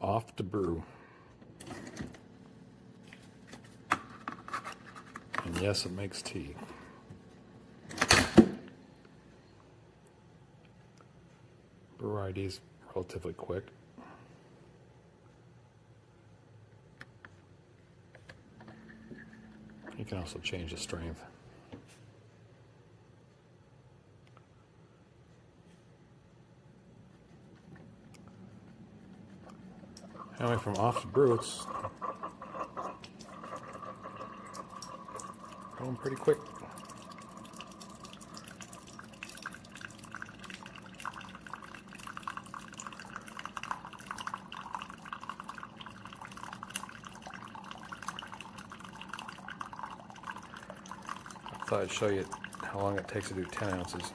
Off to Brew. And yes, it makes tea. Brewer ID is relatively quick. You can also change the strength. Anyway, from Off to Brew, it's going pretty quick. I thought I'd show you how long it takes to do 10 ounces.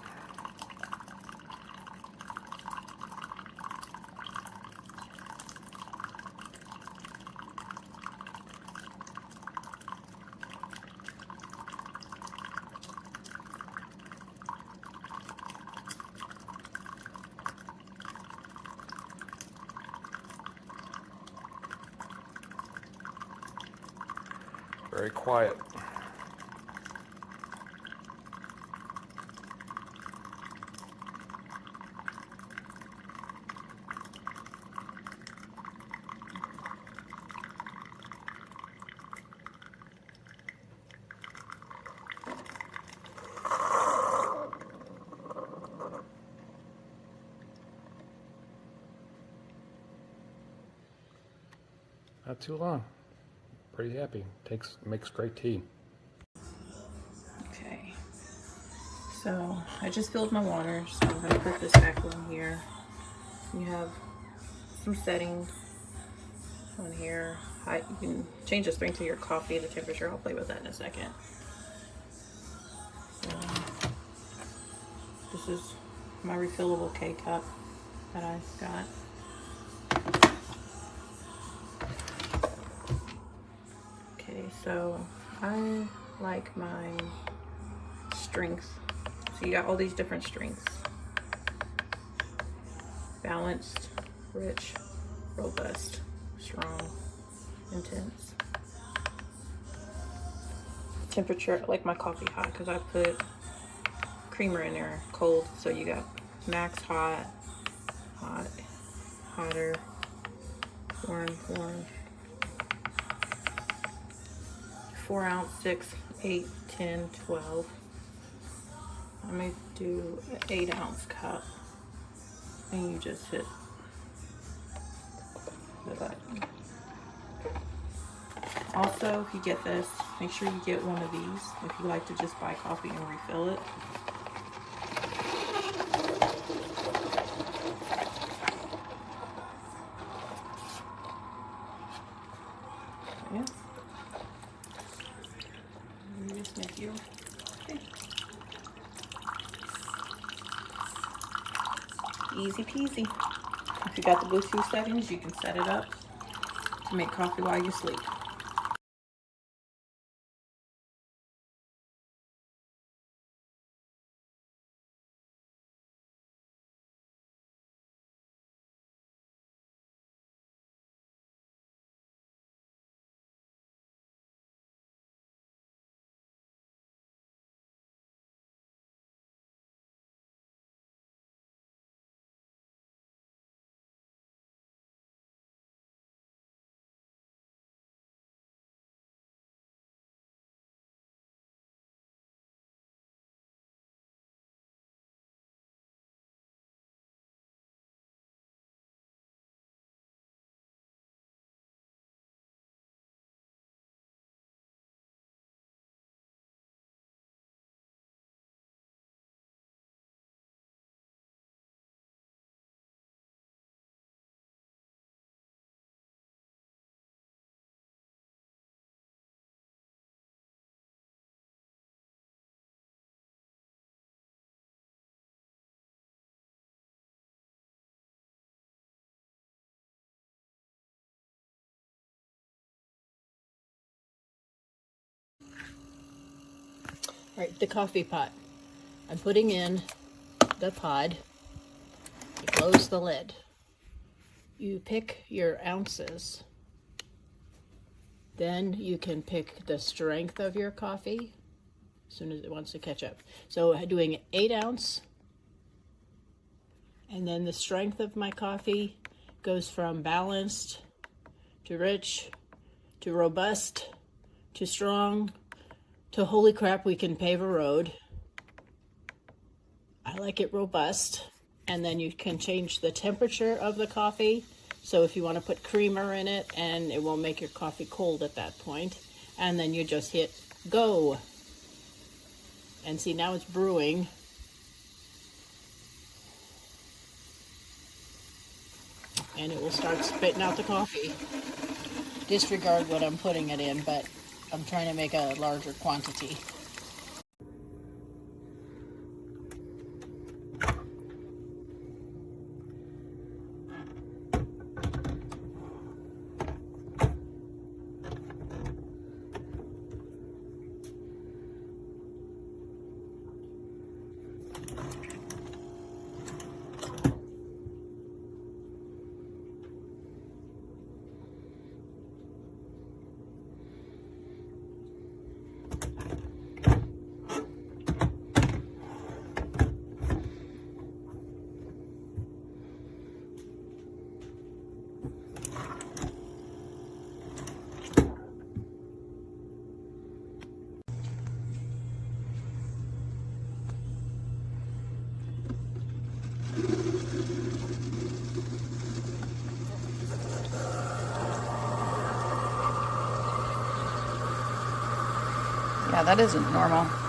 Very quiet. Not too long. Pretty happy. Makes great tea. Okay, so I just filled my water, so I'm gonna put this back on here. You have some settings on here. You can change the strength of your coffee, the temperature. I'll play with that in a second. So, this is my refillable K-cup that I got. Okay, so I like my strength. So you got all these different strengths. Balanced, rich, robust, strong, intense. Temperature, I like my coffee hot because I put creamer in there cold. So you got max hot, hot, hotter, warm, warm. 4 ounce, 6, 8, 10, 12. I'm gonna do an 8 ounce cup. And you just hit the button. Also, if you get this, make sure you get one of these if you like to just buy coffee and refill it. Yeah. Just make you okay. Easy peasy. If you got the Bluetooth settings, you can set it up to make coffee while you sleep. All right, the coffee pot. I'm putting in the pod. You close the lid. you pick your ounces. Then you can pick the strength of your coffee as soon as it wants to catch up. So doing 8 ounce, and then the strength of my coffee goes from balanced to rich to robust to strong to holy crap, we can pave a road. I like it robust. And then you can change the temperature of the coffee. So if you want to put creamer in it, and it will make your coffee cold at that point. And then you just hit go. And see, now it's brewing. And it will start spitting out the coffee. Disregard what I'm putting it in, but I'm trying to make a larger quantity. Yeah, that isn't normal.